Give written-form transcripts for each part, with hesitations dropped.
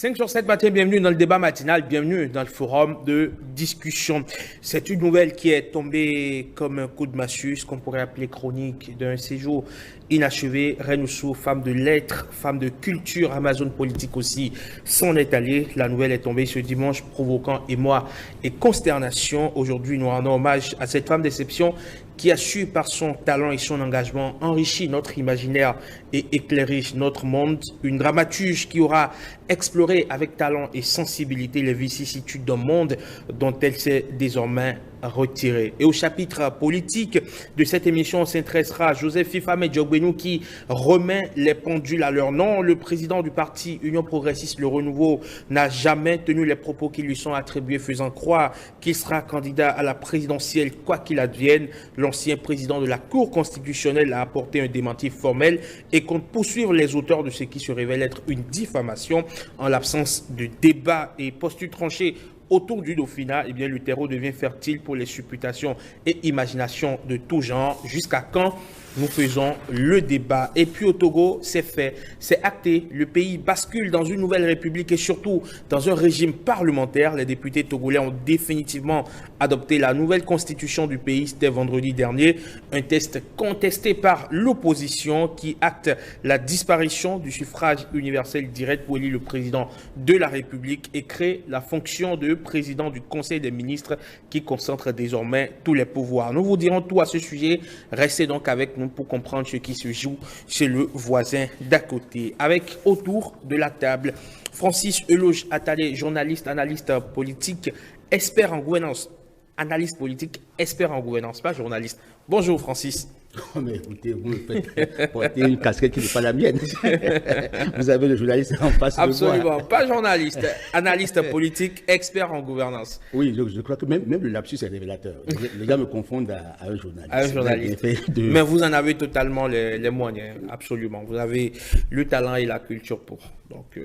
5 sur 7 matin, bienvenue dans le débat matinal, bienvenue dans le forum de discussion. C'est une nouvelle qui est tombée comme un coup de massue, ce qu'on pourrait appeler chronique d'un séjour inachevé. Renoussou, femme de lettres, femme de culture, Amazon politique aussi, s'en est allée. La nouvelle est tombée ce dimanche, provoquant émoi et consternation. Aujourd'hui, nous rendons hommage à cette femme d'exception qui a su, par son talent et son engagement, enrichir notre imaginaire et éclairer notre monde. Une dramaturge qui aura exploré avec talent et sensibilité les vicissitudes d'un monde dont elle s'est désormais retirée. Et au chapitre politique de cette émission, on s'intéressera à Joseph Fifame Diogbenou qui remet les pendules à leur nom. Le président du parti Union Progressiste Le Renouveau n'a jamais tenu les propos qui lui sont attribués, faisant croire qu'il sera candidat à la présidentielle quoi qu'il advienne. L'ancien président de la Cour constitutionnelle a apporté un démenti formel et compte poursuivre les auteurs de ce qui se révèle être une diffamation. En l'absence de débat et postures tranchées autour du Dauphinat, eh bien, le terreau devient fertile pour les supputations et imaginations de tout genre. Jusqu'à quand nous faisons le débat? Et puis au Togo, c'est fait, c'est acté. Le pays bascule dans une nouvelle république et surtout dans un régime parlementaire. Les députés togolais ont définitivement adopté la nouvelle constitution du pays. C'était vendredi dernier. Un test contesté par l'opposition qui acte la disparition du suffrage universel direct pour élire le président de la République et crée la fonction de président du Conseil des ministres qui concentre désormais tous les pouvoirs. Nous vous dirons tout à ce sujet. Restez donc avec nous pour comprendre ce qui se joue chez le voisin d'à côté. Avec autour de la table, Francis Eloge Attalé, journaliste, analyste politique, expert en gouvernance. Analyste politique, expert en gouvernance, pas journaliste. Bonjour Francis. Oh mais écoutez, vous me faites porter une casquette qui n'est pas la mienne. Vous avez le journaliste en face de moi. Absolument, pas journaliste, analyste politique, expert en gouvernance. Oui, je crois que même le lapsus est révélateur. Les gars me confondent à un journaliste. À un journaliste. Mais vous en avez totalement les moyens, absolument. Vous avez le talent et la culture pour. Donc,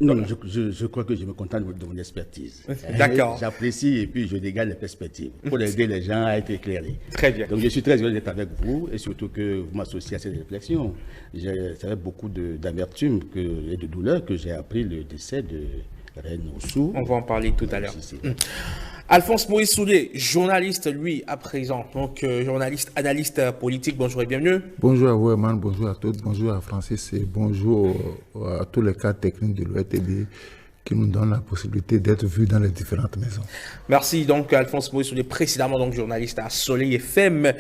non, voilà. Je crois que je me contente de mon expertise. D'accord. J'apprécie et puis je dégage les perspectives pour aider les gens à être éclairés. Très bien. Donc je suis très heureux d'être avec vous et surtout que vous m'associez à cette réflexion. C'est avec beaucoup d'amertume et de douleur que j'ai appris le décès de Renoussou. On va en parler tout à l'heure. Alphonse Maurice Soulier, journaliste, lui, à présent. Donc, journaliste, analyste politique, bonjour et bienvenue. Bonjour à vous, Eman, bonjour à tous, bonjour à Francis et bonjour à tous les cadres techniques de l'ORTB qui nous donnent la possibilité d'être vus dans les différentes maisons. Merci donc, Alphonse Maurice Soulier, précédemment donc journaliste à Soleil FM,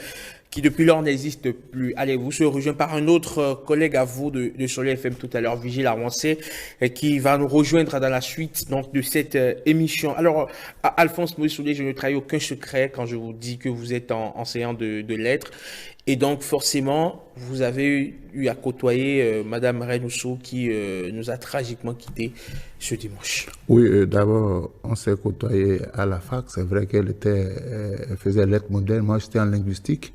qui depuis lors n'existe plus. Allez, vous serez rejoint par un autre collègue à vous de Soleil FM tout à l'heure, Vigile Arwancé, qui va nous rejoindre dans la suite donc, de cette émission. Alors, Alphonse Maurice Soulier, je ne trahis aucun secret quand je vous dis que vous êtes enseignant de lettres. Et donc, forcément, vous avez eu à côtoyer Madame Renoussou qui nous a tragiquement quittés ce dimanche. Oui, d'abord, on s'est côtoyé à la fac. C'est vrai qu'elle faisait lettres modernes. Moi, j'étais en linguistique.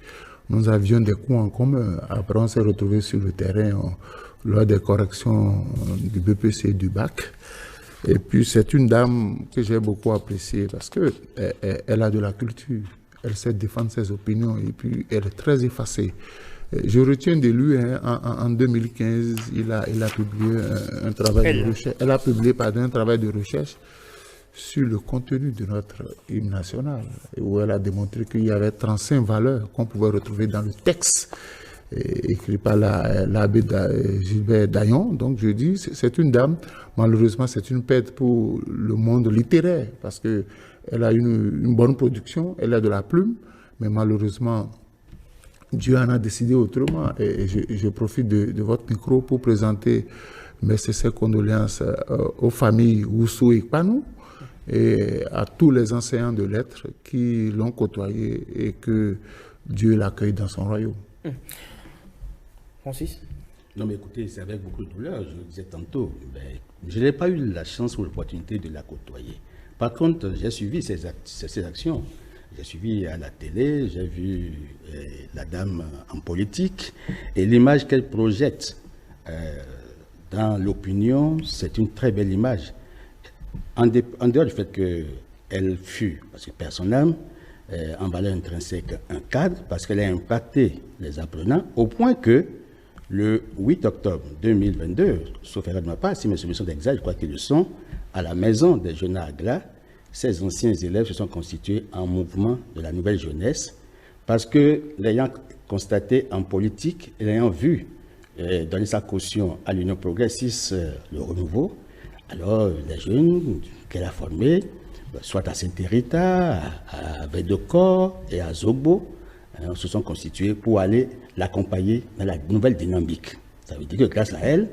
Nous avions des cours en commun. Après, on s'est retrouvés sur le terrain lors des corrections du BPC et du bac. Et puis, c'est une dame que j'ai beaucoup appréciée parce qu'elle a de la culture. Elle sait défendre ses opinions et puis elle est très effacée. Je retiens de lui, en 2015, il a publié un travail de recherche. Elle a publié un travail de recherche sur le contenu de notre hymne national, où elle a démontré qu'il y avait 35 valeurs qu'on pouvait retrouver dans le texte écrit par l'abbé Gilbert Daillon. Donc je dis, c'est une dame, malheureusement c'est une perte pour le monde littéraire, parce que elle a une bonne production, elle a de la plume, mais malheureusement, Dieu en a décidé autrement. Et je profite de votre micro pour présenter mes sincères condoléances aux familles Oussou et Panou et à tous les enseignants de lettres qui l'ont côtoyé et que Dieu l'accueille dans son royaume. Francis? Non, mais écoutez, c'est avec beaucoup de douleur, je le disais tantôt. Mais je n'ai pas eu la chance ou l'opportunité de la côtoyer. Par contre, j'ai suivi ses actions. J'ai suivi à la télé, j'ai vu la dame en politique et l'image qu'elle projette dans l'opinion, c'est une très belle image. En dehors du fait qu'elle fut, parce que personne en valeur intrinsèque, un cadre, parce qu'elle a impacté les apprenants, au point que le 8 octobre 2022, sauf erreur de ma part, si mes souvenirs sont exacts, je crois qu'ils le sont, à la maison des jeunes à Agla, ces anciens élèves se sont constitués en mouvement de la nouvelle jeunesse parce que l'ayant constaté en politique et l'ayant vu donner sa caution à l'Union progressiste, le renouveau, alors les jeunes qu'elle a formés, soit à Saint-Hérita, à Védocor et à Zobo, se sont constitués pour aller l'accompagner dans la nouvelle dynamique. Ça veut dire que grâce à elle,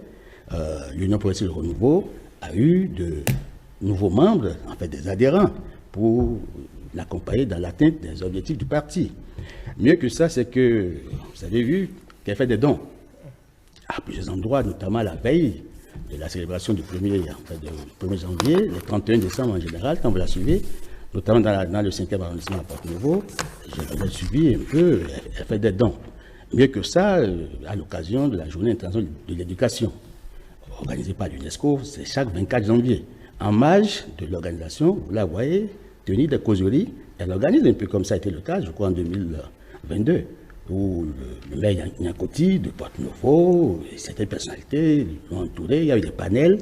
l'Union progressiste du renouveau a eu de nouveaux membres, en fait des adhérents, pour l'accompagner dans l'atteinte des objectifs du parti. Mieux que ça, c'est que, vous avez vu, qu'elle fait des dons à plusieurs endroits, notamment la veille de la célébration du 1er janvier, le 31 décembre en général, quand vous la suivez, notamment dans le 5e arrondissement à Porte-Nouveau, je l'ai suivi un peu, elle fait des dons. Mieux que ça, à l'occasion de la journée internationale de l'éducation, organisée par l'UNESCO, c'est chaque 24 janvier. En marge de l'organisation, vous la voyez, tenir des causeries, elle organise un peu comme ça a été le cas, je crois, en 2022, où le maire Niakoti de Porte-Nouveau, certaines personnalités l'ont entouré, il y a eu des panels.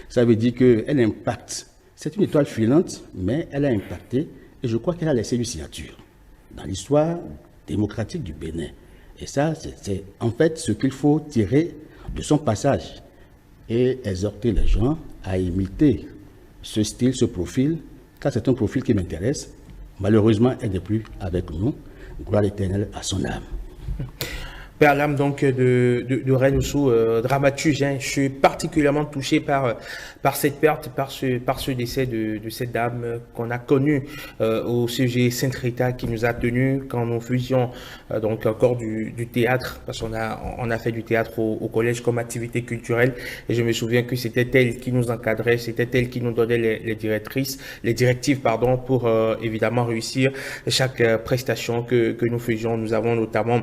Ça veut dire qu'elle impacte. C'est une étoile filante, mais elle a impacté, et je crois qu'elle a laissé une signature dans l'histoire démocratique du Bénin. Et ça, c'est en fait ce qu'il faut tirer de son passage et exhorter les gens à imiter ce style, ce profil, car c'est un profil qui m'intéresse. Malheureusement, elle n'est plus avec nous. Gloire éternelle à son âme. Père l'âme donc de Renoussou, dramaturge, hein. Je suis particulièrement touché par cette perte, par ce décès de cette dame qu'on a connue au CG Sainte-Rita, qui nous a tenus quand nous faisions donc encore du théâtre, parce qu'on a fait du théâtre au collège comme activité culturelle, et je me souviens que c'était elle qui nous encadrait, c'était elle qui nous donnait les directives pour évidemment réussir chaque prestation que nous faisions. Nous avons notamment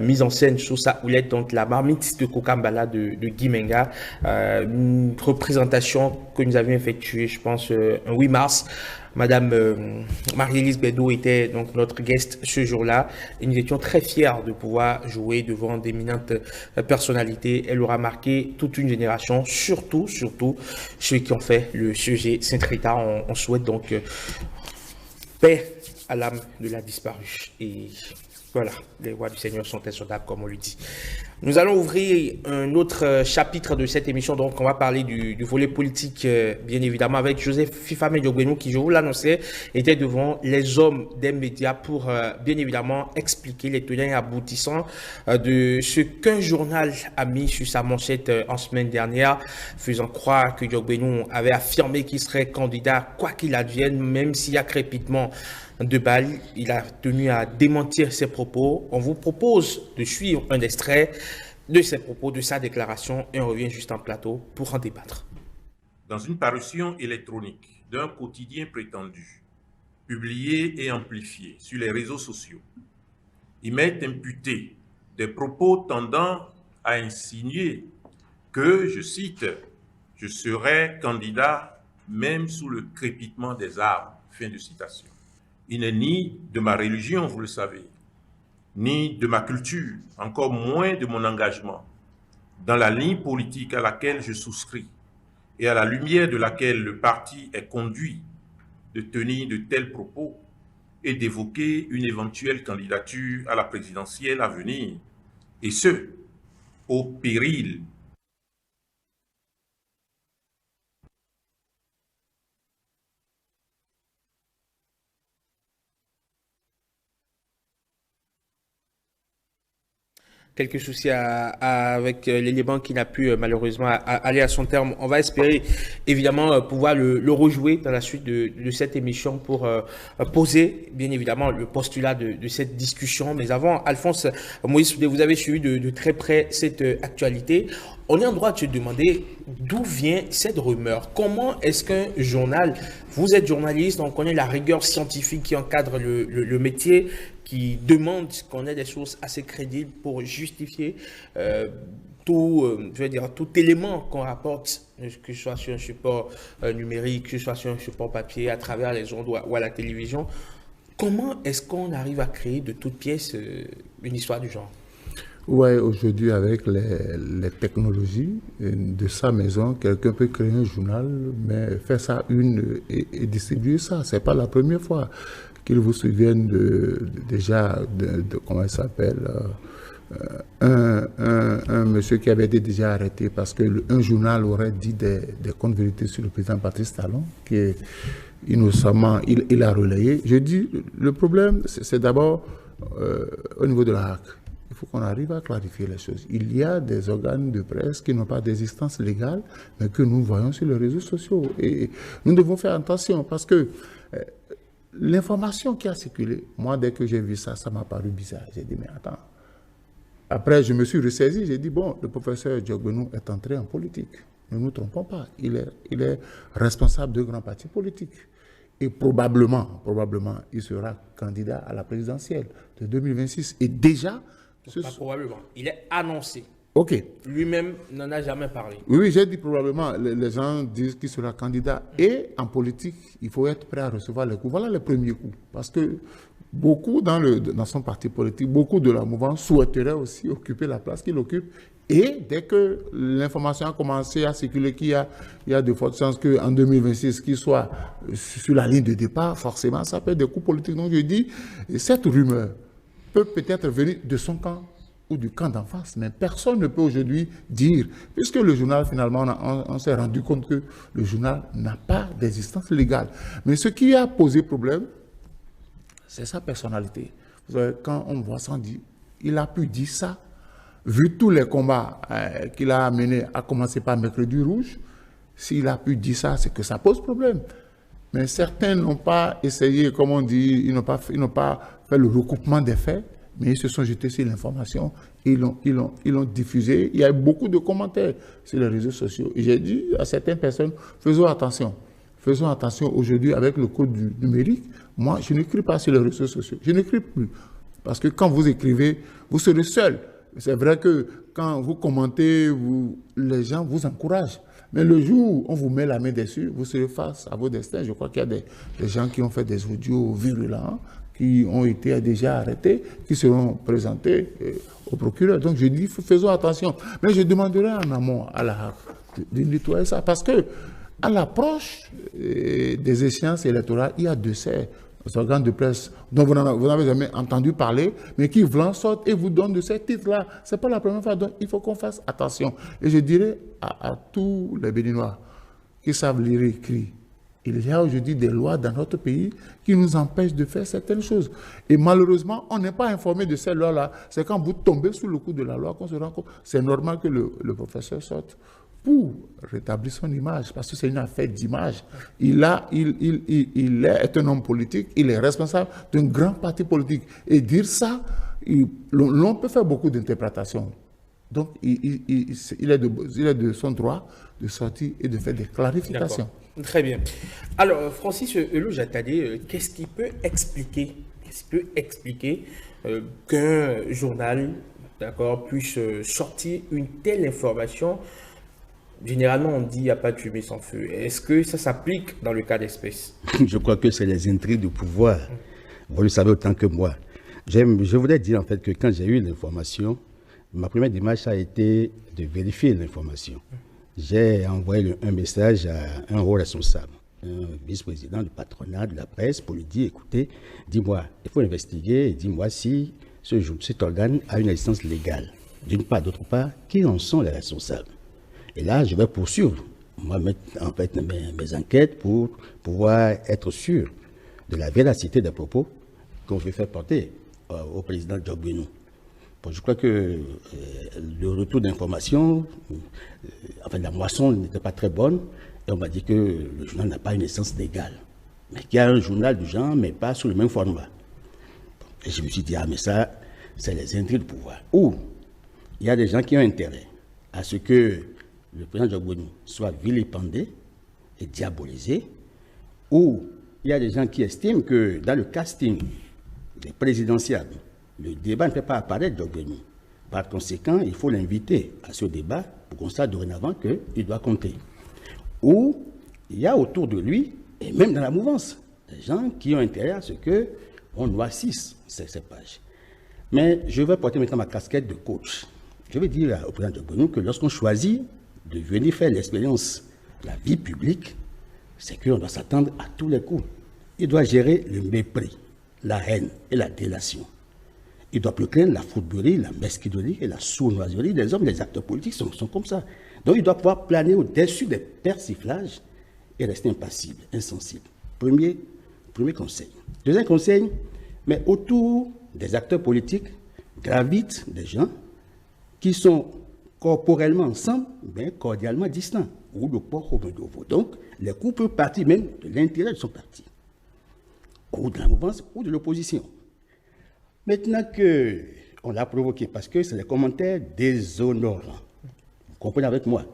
mis en scène sous sa houlette, donc la marmite de Kokambala de Guy Menga, une représentation que nous avions effectuée, je pense, un 8 mars. Madame Marie-Élise Bédou était donc notre guest ce jour-là, et nous étions très fiers de pouvoir jouer devant d'éminentes personnalités. Elle aura marqué toute une génération, surtout ceux qui ont fait le CG Sainte-Rita. On souhaite donc paix à l'âme de la disparue. Et voilà, les rois du Seigneur sont insondables, comme on lui dit. Nous allons ouvrir un autre chapitre de cette émission. Donc, on va parler du volet politique, bien évidemment, avec Joseph Fifame Diogbenou, qui, je vous l'annonçais, était devant les hommes des médias pour, bien évidemment, expliquer les tenants et aboutissants de ce qu'un journal a mis sur sa manchette en semaine dernière, faisant croire que Diogbenou avait affirmé qu'il serait candidat, quoi qu'il advienne, même s'il y a crépitement de balles. Il a tenu à démentir ses propos. On vous propose de suivre un extrait de ses propos, de sa déclaration, et on revient juste en plateau pour en débattre. Dans une parution électronique d'un quotidien prétendu, publié et amplifié sur les réseaux sociaux, il m'est imputé des propos tendant à insinuer que, je cite, « je serai candidat même sous le crépitement des arbres ». Fin de citation. Il n'est ni de ma religion, vous le savez, ni de ma culture, encore moins de mon engagement, dans la ligne politique à laquelle je souscris et à la lumière de laquelle le parti est conduit, de tenir de tels propos et d'évoquer une éventuelle candidature à la présidentielle à venir, et ce, au péril quelques soucis avec l'élément qui n'a pu malheureusement aller à son terme. On va espérer évidemment pouvoir le rejouer dans la suite de cette émission pour poser bien évidemment le postulat de cette discussion. Mais avant, Alphonse Moïse, vous avez suivi de très près cette actualité. On est en droit de se demander d'où vient cette rumeur. Comment est-ce qu'un journal, vous êtes journaliste, on connaît la rigueur scientifique qui encadre le métier, qui demande qu'on ait des sources assez crédibles pour justifier tout élément qu'on rapporte, que ce soit sur un support numérique, que ce soit sur un support papier, à travers les ondes ou à la télévision. Comment est-ce qu'on arrive à créer de toutes pièces une histoire du genre? Oui, aujourd'hui, avec les technologies de sa maison, quelqu'un peut créer un journal, mais faire ça et distribuer ça. Ce n'est pas la première fois qu'ils vous souviennent déjà de comment il s'appelle, un monsieur qui avait été déjà arrêté parce qu'un journal aurait dit des contes vérités sur le président Patrice Talon, qui est innocemment, il a relayé. Je dis, le problème, c'est d'abord au niveau de la HAC. Il faut qu'on arrive à clarifier les choses. Il y a des organes de presse qui n'ont pas d'existence légale, mais que nous voyons sur les réseaux sociaux. Et nous devons faire attention parce que l'information qui a circulé, moi, dès que j'ai vu ça, ça m'a paru bizarre. J'ai dit, mais attends. Après, je me suis ressaisi, j'ai dit, bon, le professeur Diogbenou est entré en politique. Ne nous trompons pas. Il est responsable de grands partis politiques. Et probablement, il sera candidat à la présidentielle de 2026. Et déjà... Pas probablement. Il est annoncé. OK. Lui-même n'en a jamais parlé. Oui, j'ai dit probablement. Les gens disent qu'il sera candidat. Et en politique, il faut être prêt à recevoir les coups. Voilà les premiers coups. Parce que beaucoup dans son parti politique, beaucoup de la mouvance souhaiteraient aussi occuper la place qu'il occupe. Et dès que l'information a commencé à circuler qu'il y a de fortes chances qu'en 2026, qu'il soit sur la ligne de départ, forcément, ça peut être des coups politiques. Donc je dis, cette rumeur peut peut-être venir de son camp ou du camp d'en face, mais personne ne peut aujourd'hui dire, puisque le journal, finalement, on s'est rendu compte que le journal n'a pas d'existence légale. Mais ce qui a posé problème, c'est sa personnalité. Vous savez, quand on voit ça, on dit, il a pu dire ça, vu tous les combats qu'il a menés, à commencer par Mercredi Rouge, s'il a pu dire ça, c'est que ça pose problème. Mais certains n'ont pas essayé, comme on dit, ils n'ont pas fait le recoupement des faits, mais ils se sont jetés sur l'information, ils l'ont diffusé. Il y a eu beaucoup de commentaires sur les réseaux sociaux. Et j'ai dit à certaines personnes, faisons attention. Faisons attention aujourd'hui avec le code du numérique. Moi, je n'écris pas sur les réseaux sociaux. Je n'écris plus. Parce que quand vous écrivez, vous serez seul. C'est vrai que quand vous commentez, les gens vous encouragent. Mais le jour où on vous met la main dessus, vous serez face à vos destins. Je crois qu'il y a des gens qui ont fait des audios virulents, qui ont été déjà arrêtés, qui seront présentés au procureur. Donc je dis, faisons attention. Mais je demanderai en amont à la HAC de nettoyer ça. Parce que à l'approche des échéances électorales, il y a ces organes de presse dont vous n'avez jamais entendu parler, mais qui vous en sortent et vous donnent de ces titres-là. Ce n'est pas la première fois, donc il faut qu'on fasse attention. Et je dirais à tous les Béninois qui savent lire et écrire, il y a aujourd'hui des lois dans notre pays qui nous empêchent de faire certaines choses. Et malheureusement, on n'est pas informé de ces lois-là. C'est quand vous tombez sous le coup de la loi qu'on se rend compte. C'est normal que le professeur sorte pour rétablir son image, parce que c'est une affaire d'image. Il est un homme politique, il est responsable d'un grand parti politique. Et dire ça, l'on peut faire beaucoup d'interprétations. Donc, il est de son droit de sortir et de faire des clarifications. Très bien. Alors, Francis Elou-Jatadé, qu'est-ce qui peut expliquer qu'un journal, puisse sortir une telle information? Généralement, on dit qu'il n'y a pas de fumée sans feu. Est-ce que ça s'applique dans le cas d'espèce? Je crois que c'est les intrigues du pouvoir. Vous le savez autant que moi. Je voudrais dire en fait que quand j'ai eu l'information, ma première démarche a été de vérifier l'information. J'ai envoyé un message à un haut responsable, un vice-président du patronat de la presse, pour lui dire, écoutez, dis-moi, il faut investiguer et dis-moi si cet organe a une existence légale. D'une part, d'autre part, qui en sont les responsables? Et là, je vais poursuivre, moi, en fait, mes enquêtes pour pouvoir être sûr de la véracité des propos qu'on veut faire porter au président Diogbenou. Bon, je crois que le retour d'information, la moisson n'était pas très bonne, et on m'a dit que le journal n'a pas une essence légale, mais qu'il y a un journal du genre, mais pas sous le même format. Et je me suis dit, mais ça, c'est les intrigues du pouvoir. Ou il y a des gens qui ont intérêt à ce que le président Diogbenou soit vilipendé et diabolisé, ou il y a des gens qui estiment que dans le casting des présidentiables, le débat ne fait pas apparaître Diogbenou. Par conséquent, il faut l'inviter à ce débat pour qu'on sache dorénavant qu'il doit compter. Ou il y a autour de lui, et même dans la mouvance, des gens qui ont intérêt à ce qu'on noircisse ces pages. Mais je vais porter maintenant ma casquette de coach. Je vais dire au président Diogbenou que lorsqu'on choisit de venir faire l'expérience de la vie publique, c'est qu'on doit s'attendre à tous les coups. Il doit gérer le mépris, la haine et la délation. Il doit plus craindre la fourberie, la mesquinerie et la sournoiserie des hommes, des acteurs politiques sont comme ça. Donc il doit pouvoir planer au-dessus des persiflages et rester impassible, insensible. Premier conseil. Deuxième conseil, mais autour des acteurs politiques gravitent des gens qui sont corporellement ensemble, mais cordialement distants, ou de port au Moldova. Donc, les coups peuvent partir même de l'intérieur de son parti, ou de la mouvance, ou de l'opposition. Maintenant qu'on l'a provoqué, parce que c'est des commentaires déshonorants, vous comprenez avec moi,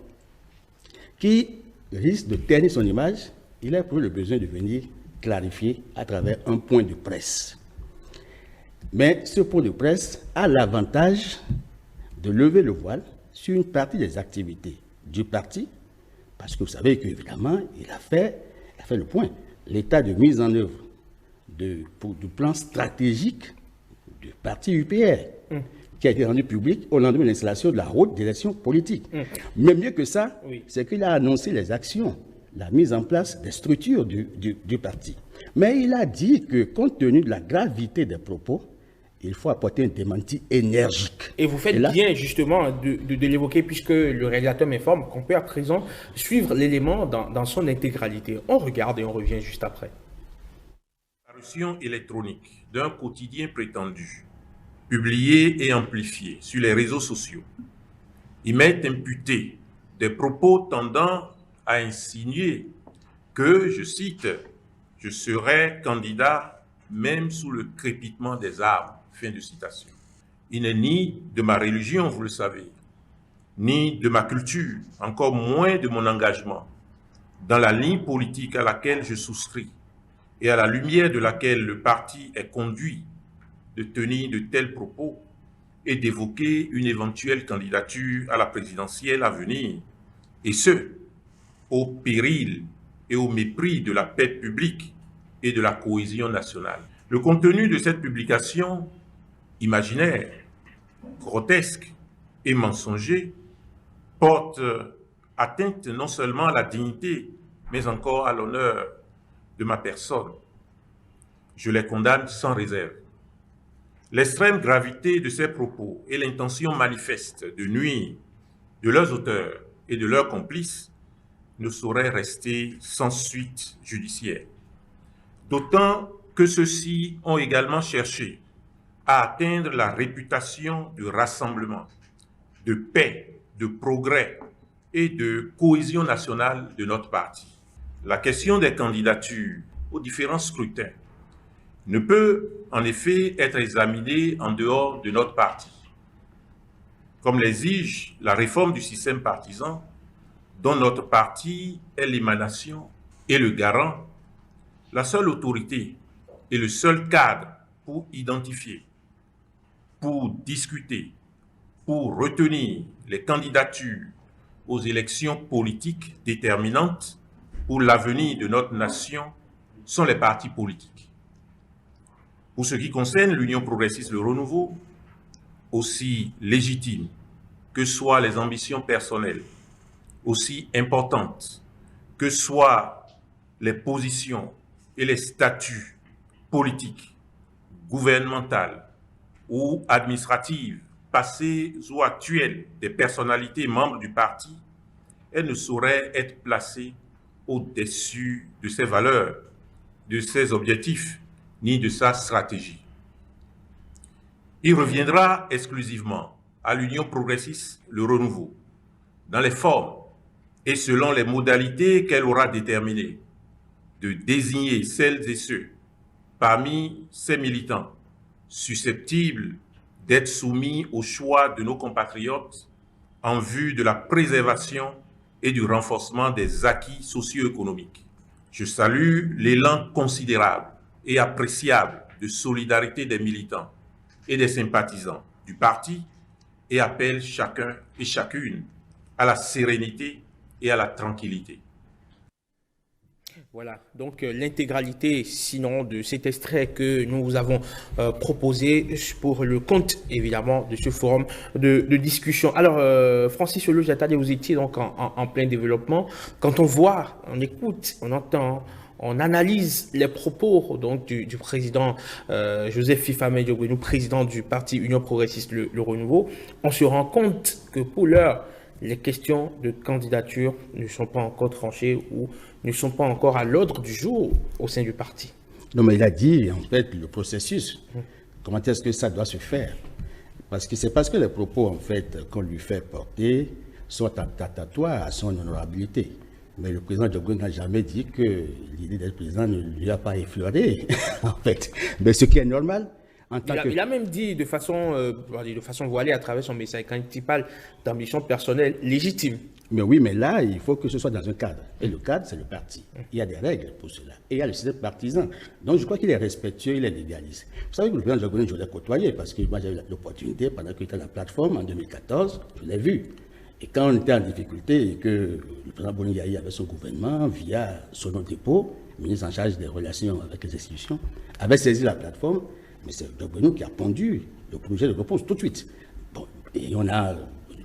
qui risquent de ternir son image, il a éprouvé le besoin de venir clarifier à travers un point de presse. Mais ce point de presse a l'avantage de lever le voile sur une partie des activités du parti, parce que vous savez qu'évidemment, il a fait le point. L'état de mise en œuvre du plan stratégique du parti UPR, qui a été rendu public au lendemain de l'installation de la haute direction politique. Mais mieux que ça, c'est qu'il a annoncé les actions, la mise en place des structures du parti. Mais il a dit que, compte tenu de la gravité des propos, il faut apporter un démenti énergique. Et vous faites bien justement de l'évoquer, puisque le réalisateur m'informe qu'on peut à présent suivre l'élément dans son intégralité. On regarde et on revient juste après. Parution électronique d'un quotidien prétendu, publié et amplifié sur les réseaux sociaux, il m'est imputé des propos tendant à insinuer que, je cite, « je serai candidat même sous le crépitement des armes ». Fin de citation. Il n'est ni de ma religion, vous le savez, ni de ma culture, encore moins de mon engagement, dans la ligne politique à laquelle je souscris et à la lumière de laquelle le parti est conduit, de tenir de tels propos et d'évoquer une éventuelle candidature à la présidentielle à venir, et ce, au péril et au mépris de la paix publique et de la cohésion nationale. Le contenu de cette publication imaginaire, grotesque et mensonger, porte atteinte non seulement à la dignité, mais encore à l'honneur de ma personne. Je les condamne sans réserve. L'extrême gravité de ces propos et l'intention manifeste de nuire de leurs auteurs et de leurs complices ne sauraient rester sans suite judiciaire. D'autant que ceux-ci ont également cherché à atteindre la réputation de rassemblement, de paix, de progrès et de cohésion nationale de notre parti. La question des candidatures aux différents scrutins ne peut en effet être examinée en dehors de notre parti, comme l'exige la réforme du système partisan dont notre parti est l'émanation et le garant, la seule autorité et le seul cadre pour identifier, pour discuter, pour retenir les candidatures aux élections politiques déterminantes pour l'avenir de notre nation sont les partis politiques. Pour ce qui concerne l'Union progressiste Le Renouveau, aussi légitime que soient les ambitions personnelles, aussi importantes que soient les positions et les statuts politiques, gouvernementales ou administratives, passées ou actuelles des personnalités membres du parti, elles ne sauraient être placées au-dessus de ses valeurs, de ses objectifs, ni de sa stratégie. Il reviendra exclusivement à l'Union progressiste Le Renouveau, dans les formes et selon les modalités qu'elle aura déterminées, de désigner celles et ceux parmi ses militants susceptibles d'être soumis au choix de nos compatriotes en vue de la préservation et du renforcement des acquis socio-économiques. Je salue l'élan considérable et appréciable de solidarité des militants et des sympathisants du parti et appelle chacun et chacune à la sérénité et à la tranquillité. Voilà, donc l'intégralité, sinon, de cet extrait que nous vous avons proposé pour le compte, évidemment, de ce forum de discussion. Alors, Francis Olo-Jatade, vous étiez donc en plein développement. Quand on voit, on écoute, on entend, on analyse les propos donc, du président Joseph Fifamé Diogbenou, président du parti Union Progressiste le Renouveau, on se rend compte que pour l'heure, les questions de candidature ne sont pas encore tranchées ou ne sont pas encore à l'ordre du jour au sein du parti. Non, mais il a dit, en fait, le processus. Comment est-ce que ça doit se faire? Parce que c'est parce que les propos, en fait, qu'on lui fait porter sont attentatoires à son honorabilité. Mais le président Diogbenou n'a jamais dit que l'idée d'être président ne lui a pas effleuré, en fait. Mais ce qui est normal. Il a même dit de façon voilée à travers son message quand il parle d'ambition personnelle légitime. Mais oui, mais là, il faut que ce soit dans un cadre. Et le cadre, c'est le parti. Il y a des règles pour cela. Et il y a le système partisan. Donc, je crois qu'il est respectueux, il est légaliste. Vous savez que le président Diogbenou, je l'ai côtoyé parce que moi, j'avais l'opportunité, pendant qu'il était à la plateforme en 2014, je l'ai vu. Et quand on était en difficulté et que le président Boni Yayi avait son gouvernement, via son dépôt, ministre en charge des relations avec les institutions, avait saisi la plateforme. Mais c'est Diogbenou qui a pondu le projet de réponse tout de suite. Bon, et on a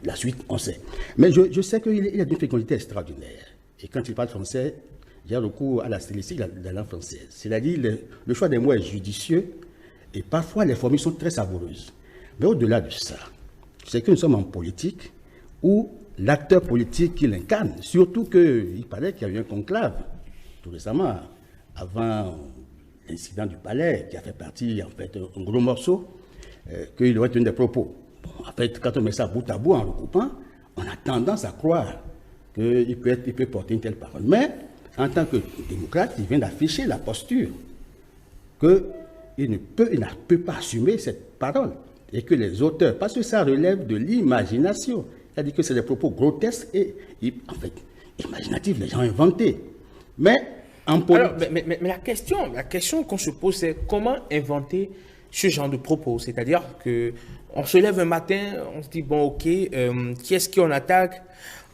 la suite, on sait. Mais je sais qu'il a une fécondité extraordinaire. Et quand il parle français, il y a recours à la stylistique de la langue française. C'est-à-dire le choix des mots est judicieux et parfois les formules sont très savoureuses. Mais au-delà de ça, c'est que nous sommes en politique où l'acteur politique qui l'incarne, surtout qu'il paraît qu'il y a eu un conclave tout récemment, avant l'incident du palais, qui a fait partie, en fait, un gros morceau, qu'il aurait tenu des propos. Bon, en fait, quand on met ça bout à bout en recoupant, on a tendance à croire qu'il peut porter une telle parole. Mais, en tant que démocrate, il vient d'afficher la posture qu'il ne peut pas assumer cette parole. Et que les auteurs, parce que ça relève de l'imagination, c'est-à-dire que c'est des propos grotesques et, en fait, imaginatifs, les gens inventés. Mais, alors, mais la question qu'on se pose, c'est comment inventer ce genre de propos? C'est-à-dire qu'on se lève un matin, on se dit, bon, ok, qui est-ce qu'on attaque?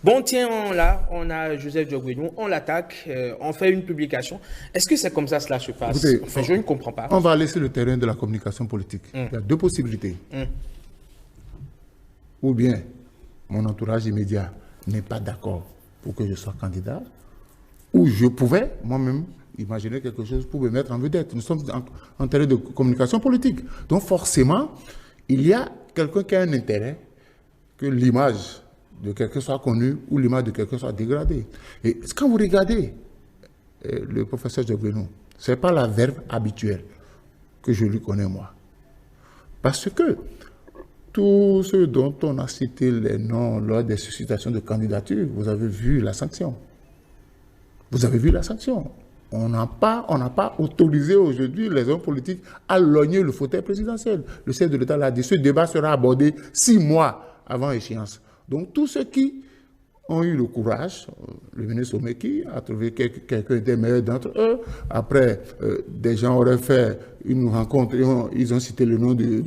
Bon, tiens, on a Joseph Diogbenou, on l'attaque, on fait une publication. Est-ce que c'est comme ça cela se passe? Écoutez, enfin, je ne comprends pas. On va laisser le terrain de la communication politique. Il y a deux possibilités. Ou bien, mon entourage immédiat n'est pas d'accord pour que je sois candidat, où je pouvais moi-même imaginer quelque chose pour me mettre en vedette. Nous sommes en terrain de communication politique. Donc forcément, il y a quelqu'un qui a un intérêt que l'image de quelqu'un soit connue ou l'image de quelqu'un soit dégradée. Et quand vous regardez le professeur Diogbenou, ce n'est pas la verve habituelle que je lui connais moi. Parce que tous ceux dont on a cité les noms lors des suscitations de candidature, vous avez vu la sanction. Vous avez vu la sanction. On n'a pas autorisé aujourd'hui les hommes politiques à logner le fauteuil présidentiel. Le chef de l'État l'a dit, ce débat sera abordé 6 mois avant échéance. Donc tous ceux qui ont eu le courage, le ministre Omeki a trouvé quelqu'un des meilleurs d'entre eux. Après, des gens auraient fait une rencontre, ils ont cité le nom de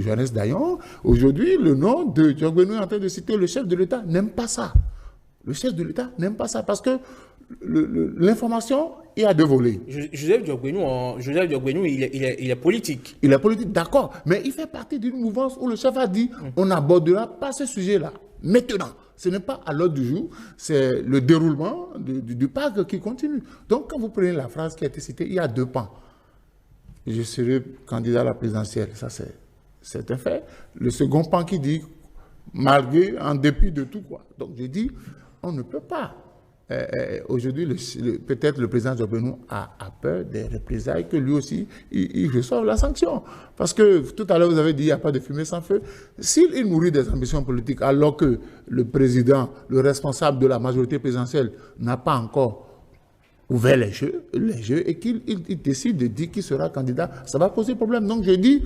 Johannes Dayon. Aujourd'hui, le nom de Diogbenou est en train de citer le chef de l'État, n'aime pas ça. Le chef de l'État n'aime pas ça parce que l'information, il y a deux volets. Joseph Diogbenou, il est politique. Il est politique, d'accord. Mais il fait partie d'une mouvance où le chef a dit on n'abordera pas ce sujet-là. Maintenant, ce n'est pas à l'ordre du jour, c'est le déroulement du pacte qui continue. Donc, quand vous prenez la phrase qui a été citée, il y a deux pans. Je serai candidat à la présidentielle, ça c'est un fait. Le second pan qui dit malgré, en dépit de tout, quoi. Donc, je dis, on ne peut pas. Aujourd'hui, peut-être le président Diogbenou a peur des représailles que lui aussi, il reçoive la sanction. Parce que tout à l'heure, vous avez dit, il n'y a pas de fumée sans feu. S'il nourrit des ambitions politiques alors que le président, le responsable de la majorité présidentielle n'a pas encore ouvert les jeux et qu'il décide de dire qu'il sera candidat, ça va poser problème. Donc je dis,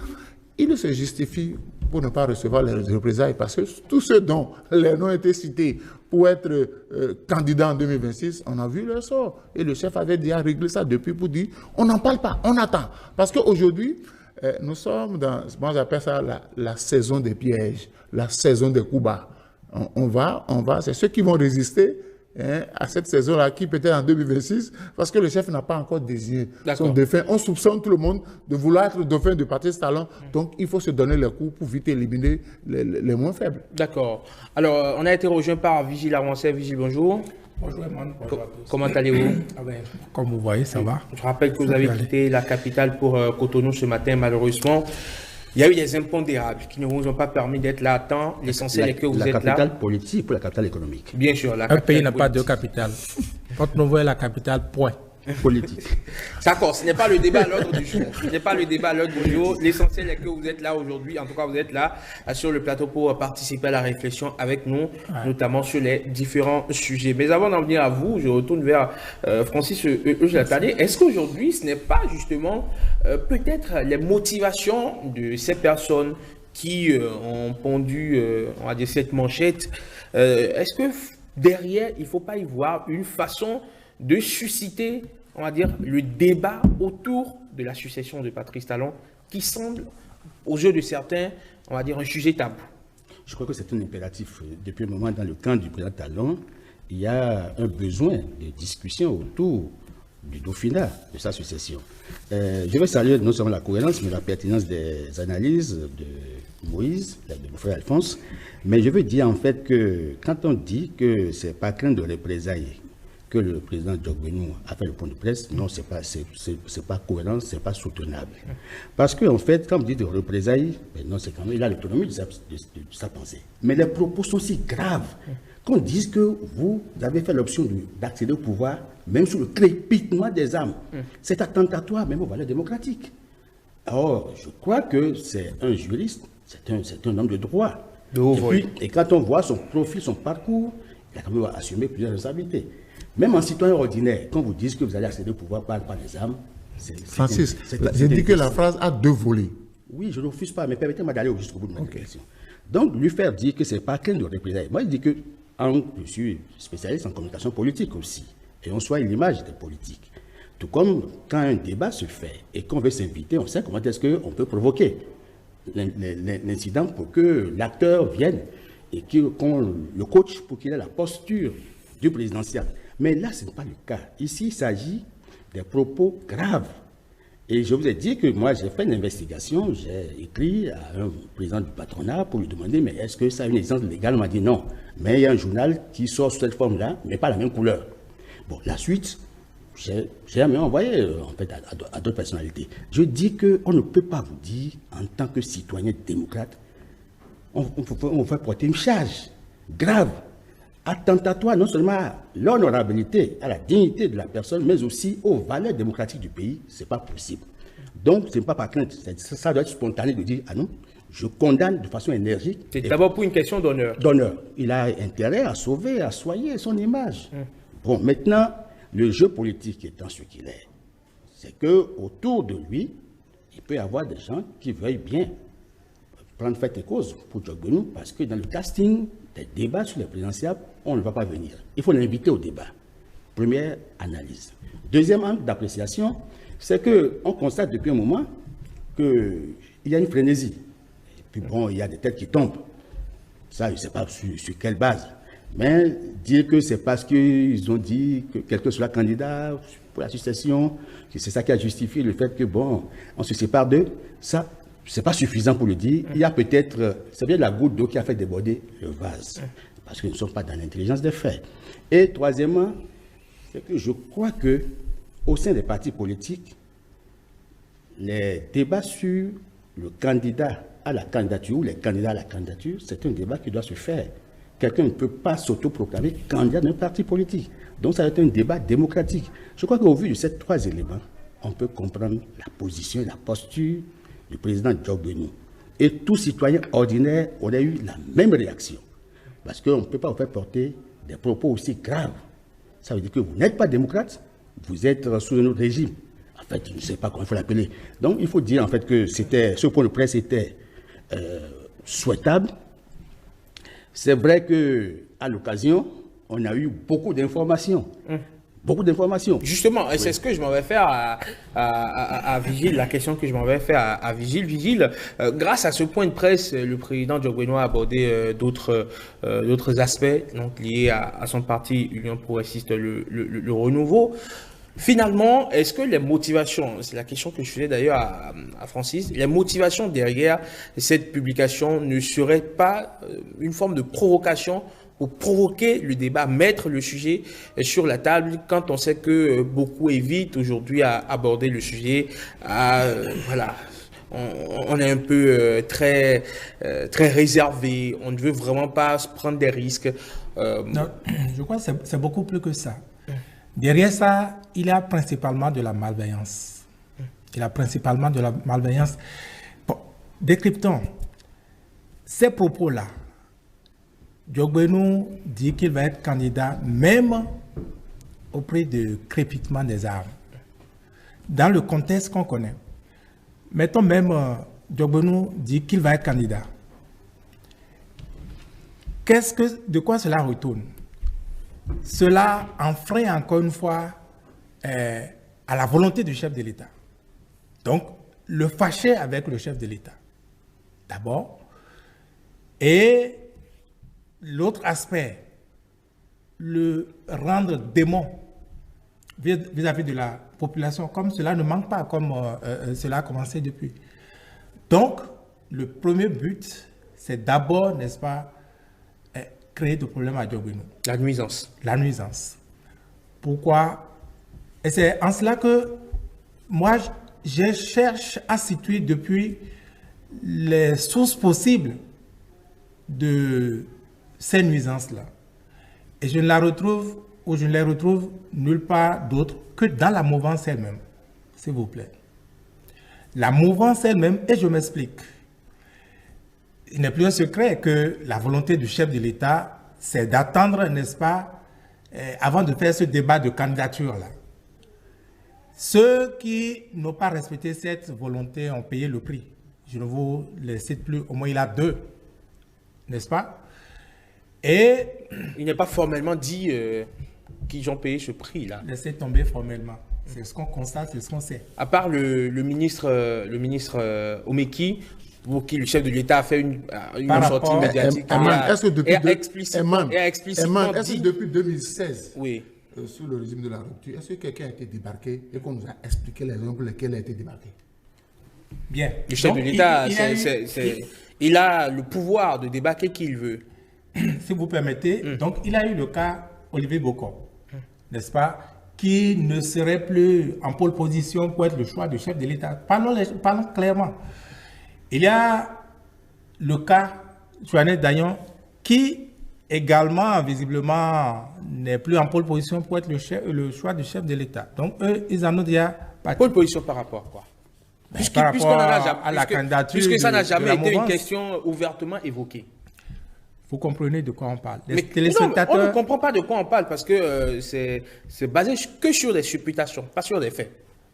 il se justifie pour ne pas recevoir les représailles parce que tous ceux dont les noms étaient cités pour être candidat en 2026, on a vu leur sort. Et le chef avait déjà réglé ça depuis pour dire, on n'en parle pas, on attend. Parce qu'aujourd'hui, nous sommes dans, moi j'appelle ça la saison des pièges, la saison des coups bas. On va, c'est ceux qui vont résister hein, à cette saison-là, qui peut-être en 2026, parce que le chef n'a pas encore désigné son dauphin. On soupçonne tout le monde de vouloir être le dauphin de Patrice Talon. Donc, il faut se donner les coups pour vite éliminer les moins faibles. D'accord. Alors, on a été rejoint par Vigile Avancé. Vigile, bonjour. Bonjour, Eman. Bonjour à tous. Comment allez-vous? Comme vous voyez, ça va. Je rappelle que vous avez quitté la capitale pour Cotonou ce matin, malheureusement. Il y a eu des impondérables qui ne vous ont pas permis d'être là à temps. L'essentiel est que vous êtes là. La capitale politique pour la capitale économique. Bien sûr. Un pays n'a pas de capitale. Porte-Novo est la capitale, point. Politique. D'accord, ce n'est pas le débat à l'ordre du jour. Ce n'est pas le débat à l'ordre du jour. L'essentiel est que vous êtes là aujourd'hui. En tout cas, vous êtes là sur le plateau pour participer à la réflexion avec nous, notamment sur les différents sujets. Mais avant d'en venir à vous, je retourne vers Francis Eugène-Latanier. Est-ce qu'aujourd'hui, ce n'est pas justement peut-être les motivations de ces personnes qui ont pondu, on va dire, cette manchette? Est-ce que derrière, il ne faut pas y voir une façon de susciter, on va dire, le débat autour de la succession de Patrice Talon, qui semble, aux yeux de certains, on va dire, un sujet tabou? Je crois que c'est un impératif. Depuis un moment, dans le camp du président Talon, il y a un besoin de discussion autour du dauphinat, de sa succession. Je veux saluer non seulement la cohérence, mais la pertinence des analyses de Moïse, de mon frère Alphonse. Mais je veux dire en fait que quand on dit que c'est pas crainte de représailles que le président Djogbenou a fait le point de presse, non, c'est pas cohérent, c'est pas soutenable. Parce que en fait, quand on dit de représailles, ben non, c'est quand même, il a l'autonomie de sa pensée. Mais les propos sont si graves qu'on dise que vous avez fait l'option d'accéder au pouvoir, même sous le crépitement des armes. C'est attentatoire même aux valeurs démocratiques. Alors, je crois que c'est un juriste, c'est un homme de droit. Et quand on voit son profil, son parcours, il a quand même assumé plusieurs responsabilités. Même en citoyen ordinaire, quand vous dites que vous allez accéder au pouvoir par les armes, Francis, j'ai dit que la phrase a deux volets. Oui, je ne refuse pas, mais permettez-moi d'aller jusqu'au bout de ma réflexion. Donc, lui faire dire que ce n'est pas qu'un de représailles. Moi, je dis que je suis spécialiste en communication politique aussi, et on soit l'image des politiques. Tout comme quand un débat se fait et qu'on veut s'inviter, on sait comment est-ce qu'on peut provoquer l'incident pour que l'acteur vienne et qu'on le coach pour qu'il ait la posture du présidentiel. Mais là, ce n'est pas le cas. Ici, il s'agit des propos graves. Et je vous ai dit que moi, j'ai fait une investigation, j'ai écrit à un président du patronat pour lui demander, mais est-ce que ça a une existence légale? On m'a dit non. Mais il y a un journal qui sort sous cette forme-là, mais pas la même couleur. Bon, la suite, j'ai même envoyé en fait, à d'autres personnalités. Je dis qu'on ne peut pas vous dire, en tant que citoyen démocrate, on va porter une charge grave, attentatoire non seulement à l'honorabilité, à la dignité de la personne, mais aussi aux valeurs démocratiques du pays. Ce n'est pas possible. Donc, ce n'est pas par crainte. Ça doit être spontané de dire, ah non, je condamne de façon énergique. C'est d'abord pour une question d'honneur. D'honneur. Il a intérêt à sauver, à soigner son image. Bon, maintenant, le jeu politique étant ce qu'il est, c'est qu'autour de lui, il peut y avoir des gens qui veuillent bien prendre fait et cause pour Djogbenou, parce que dans le casting des débats sur les présidentielles, on ne va pas venir. Il faut l'inviter au débat. Première analyse. Deuxième angle d'appréciation, c'est qu'on constate depuis un moment qu'il y a une frénésie. Et puis bon, il y a des têtes qui tombent. Ça, je ne sais pas sur quelle base. Mais dire que c'est parce qu'ils ont dit que quelqu'un sera candidat pour la succession, que c'est ça qui a justifié le fait que, bon, on se sépare d'eux, ça, c'est pas suffisant pour le dire. Il y a peut-être, c'est bien la goutte d'eau qui a fait déborder le vase. Parce que nous ne sommes pas dans l'intelligence des faits. Et troisièmement, c'est que je crois que au sein des partis politiques, les débats sur le candidat à la candidature ou les candidats à la candidature, c'est un débat qui doit se faire. Quelqu'un ne peut pas s'autoproclamer candidat d'un parti politique. Donc ça va être un débat démocratique. Je crois qu'au vu de ces trois éléments, on peut comprendre la position et la posture du président Djogbenou. Et tout citoyen ordinaire aurait eu la même réaction. Parce qu'on ne peut pas vous faire porter des propos aussi graves. Ça veut dire que vous n'êtes pas démocrate, vous êtes sous un autre régime. En fait, je ne sais pas comment il faut l'appeler. Donc il faut dire en fait que ce point de presse était souhaitable. C'est vrai qu'à l'occasion, on a eu beaucoup d'informations. beaucoup d'informations. Justement, et c'est ce que je m'en vais faire à Vigile, la question que je m'en vais faire à Vigile. Vigile, grâce à ce point de presse, le président Diogweno a abordé d'autres aspects donc, liés à son parti Union progressiste, le Renouveau. Finalement, est-ce que les motivations, c'est la question que je faisais d'ailleurs à Francis, les motivations derrière cette publication ne seraient pas une forme de provocation pour provoquer le débat, mettre le sujet sur la table quand on sait que beaucoup évitent aujourd'hui à aborder le sujet, voilà. On est un peu très réservé, on ne veut vraiment pas se prendre des risques. Non, je crois que c'est beaucoup plus que ça. Derrière ça, il y a principalement de la malveillance. Il y a principalement de la malveillance. Bon, décryptons. Ces propos-là, Diogweno dit qu'il va être candidat même au prix de crépitement des armes. Dans le contexte qu'on connaît. Mettons même, Diogweno dit qu'il va être candidat. De quoi cela retourne? Cela enfreint encore une fois à la volonté du chef de l'État. Donc, le fâcher avec le chef de l'État, d'abord. Et l'autre aspect, le rendre démon vis-à-vis de la population, comme cela ne manque pas, comme cela a commencé depuis. Donc, le premier but, c'est d'abord, n'est-ce pas, créer des problèmes à Diogweno. La nuisance. La nuisance. Pourquoi? Et c'est en cela que moi, je cherche à situer depuis les sources possibles de ces nuisances-là. Et je ne la retrouve, ou je ne les retrouve nulle part d'autre que dans la mouvance elle-même. S'il vous plaît. La mouvance elle-même, et je m'explique. Il n'est plus un secret que la volonté du chef de l'État, c'est d'attendre, n'est-ce pas, avant de faire ce débat de candidature-là. Ceux qui n'ont pas respecté cette volonté ont payé le prix. Je ne vous les cite plus, au moins il y a 2, n'est-ce pas? Et il n'est pas formellement dit qu'ils ont payé ce prix-là. Laissez tomber formellement. C'est ce qu'on constate, c'est ce qu'on sait. À part le ministre Omeki, pour qui le chef de l'État a fait une sortie médiatique. Est-ce que depuis est-ce que depuis 2016, oui. Sous le régime de la rupture, est-ce que quelqu'un a été débarqué et qu'on nous a expliqué les raisons pour lesquelles il a été débarqué? Bien. Le chef de l'État, il a le pouvoir de débarquer qui il veut. Si vous permettez, donc il a eu le cas Olivier Bocor, n'est-ce pas, qui ne serait plus en pole position pour être le choix du chef de l'État. Parlons clairement. Il y a le cas Joannette Dayon qui également, visiblement, n'est plus en pole position pour être le choix du chef de l'État. Donc, eux, ils en ont déjà parti. Pole position par rapport à quoi? Puisque ça n'a jamais été une question ouvertement évoquée. Vous comprenez de quoi on parle. On ne comprend pas de quoi on parle parce que c'est basé que sur des supputations, pas sur des faits.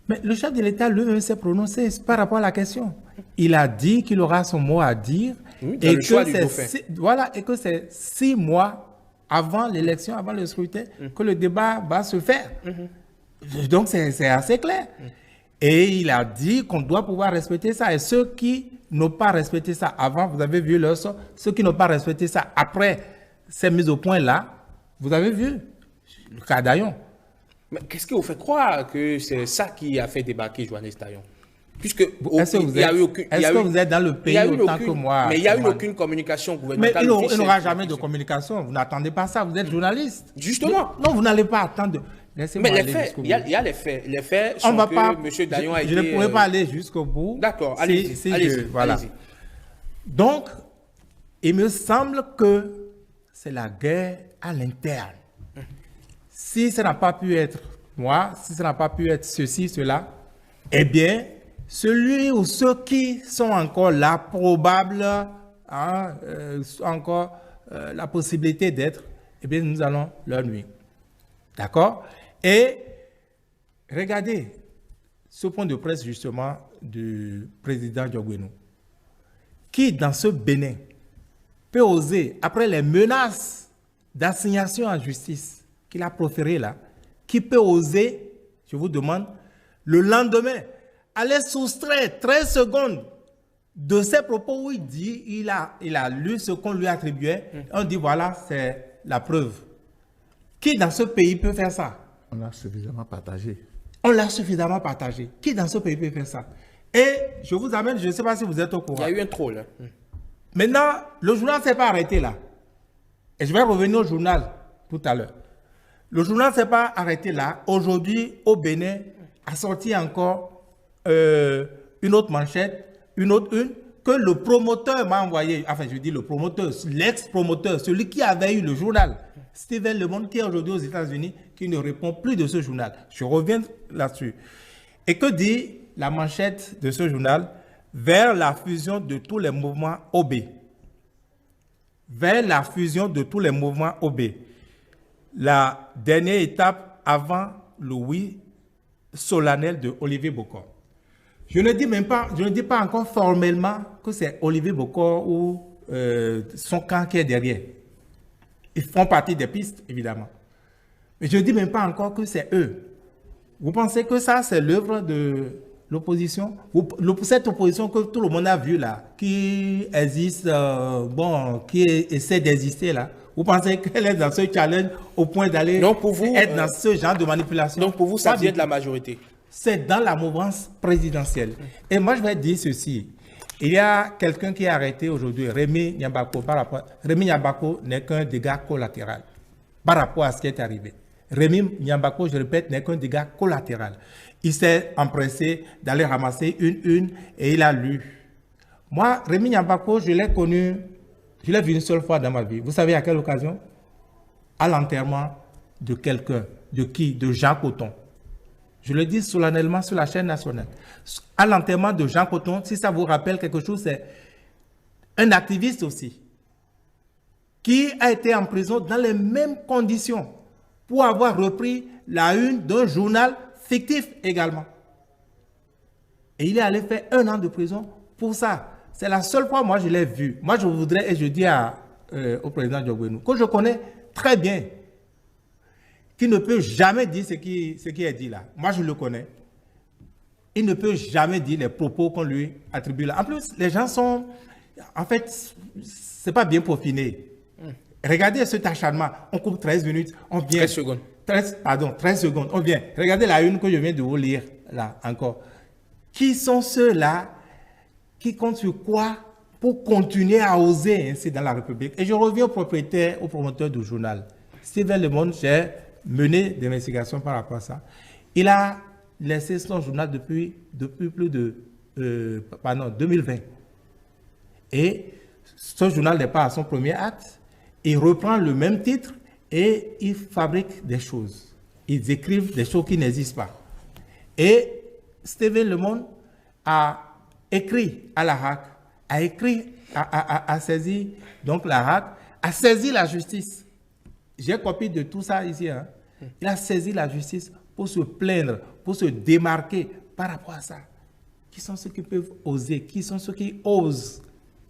Mais le chef de l'État, lui, s'est prononcé par rapport à la question. Il a dit qu'il aura son mot à dire et que c'est 6 mois avant l'élection, avant le scrutin, que le débat va se faire. Donc, c'est assez clair. Et il a dit qu'on doit pouvoir respecter ça. Et ceux qui n'ont pas respecté ça avant, vous avez vu leur sort. Ceux qui n'ont pas respecté ça après ces mises au point-là, vous avez vu le cas Dayon. Mais qu'est-ce qui vous fait croire que c'est ça qui a fait débarquer Joannette Dayon? Puisque est-ce que vous êtes dans le pays autant que moi? Mais il n'y a eu aucune communication gouvernementale. Mais il n'aura jamais de communication. Vous n'attendez pas ça. Vous êtes journaliste. Justement. Non, vous n'allez pas attendre. Mais les faits, il y a les faits. Les faits sont que M. Dayon a été... Je ne pourrais pas aller jusqu'au bout. D'accord, allez-y. Voilà. Donc, il me semble que c'est la guerre à l'interne. Si ça n'a pas pu être moi, si ça n'a pas pu être ceci, cela, eh bien, celui ou ceux qui sont encore là, probable, encore la possibilité d'être, eh bien, nous allons leur nuire. D'accord? Et regardez ce point de presse, justement, du président Diogweno, qui, dans ce Bénin, peut oser, après les menaces d'assignation en justice qu'il a proférées là, qui peut oser, je vous demande, le lendemain, aller soustraire 13 secondes de ses propos où il dit, il a lu ce qu'on lui attribuait, on dit voilà, c'est la preuve. Qui dans ce pays peut faire ça? On l'a suffisamment partagé. On l'a suffisamment partagé. Qui dans ce pays peut faire ça? Et je vous amène, je ne sais pas si vous êtes au courant. Il y a eu un troll. Maintenant, le journal ne s'est pas arrêté là. Et je vais revenir au journal tout à l'heure. Le journal ne s'est pas arrêté là. Aujourd'hui, au Bénin, a sorti encore une autre manchette, une, que le promoteur m'a envoyé. Enfin, je dis le promoteur, l'ex-promoteur, celui qui avait eu le journal, Steven Le Monde, qui est aujourd'hui aux États-Unis, qui ne répond plus de ce journal. Je reviens là-dessus. Et que dit la manchette de ce journal? Vers la fusion de tous les mouvements OB. Vers la fusion de tous les mouvements OB. La dernière étape avant le oui solennel de Olivier Bokor. Je ne dis pas encore formellement que c'est Olivier Bokor ou son camp qui est derrière. Ils font partie des pistes, évidemment. Mais je ne dis même pas encore que c'est eux. Vous pensez que ça, c'est l'œuvre de l'opposition? Cette opposition que tout le monde a vue là, qui existe, qui essaie d'exister là, vous pensez qu'elle est dans ce challenge au point d'aller être dans ce genre de manipulation? Donc pour vous, ça vient de la majorité? C'est dans la mouvance présidentielle. Et moi, je vais dire ceci. Il y a quelqu'un qui est arrêté aujourd'hui, Rémi Nyambako. Rémi Nyambako n'est qu'un dégât collatéral par rapport à ce qui est arrivé. Rémi Nyambako, je répète, n'est qu'un dégât collatéral. Il s'est empressé d'aller ramasser une et il a lu. Moi, Rémi Nyambako, je l'ai connu, je l'ai vu une seule fois dans ma vie. Vous savez à quelle occasion? À l'enterrement de quelqu'un. De qui? De Jean Cotton. Je le dis solennellement sur la chaîne nationale. À l'enterrement de Jean Cotton, si ça vous rappelle quelque chose, c'est un activiste aussi, qui a été en prison dans les mêmes conditions pour avoir repris la une d'un journal fictif également. Et il est allé faire 1 an de prison pour ça. C'est la seule fois, moi, je l'ai vu. Moi, je voudrais, et je dis au président Diogbenou, que je connais très bien, qui ne peut jamais dire ce qui est dit là. Moi, je le connais. Il ne peut jamais dire les propos qu'on lui attribue là. En plus, les gens sont... En fait, c'est pas bien peaufiné. Regardez cet acharnement. On coupe 13 minutes, on vient... 13 secondes. 13 secondes, on vient. Regardez la une que je viens de vous lire là encore. Qui sont ceux-là qui comptent sur quoi pour continuer à oser ainsi dans la République? Et je reviens au promoteur du journal. Steven Le Monde, j'ai mené des investigations par rapport à ça. Il a laissé son journal depuis plus de 2020. Et ce journal n'est pas à son premier acte. Il reprend le même titre et il fabrique des choses. Ils écrivent des choses qui n'existent pas. Et Steven Le Monde a écrit à la HAC, a saisi donc la HAC, a saisi la justice. J'ai copie de tout ça ici. Hein. Il a saisi la justice pour se plaindre, pour se démarquer par rapport à ça. Qui sont ceux qui peuvent oser? Qui sont ceux qui osent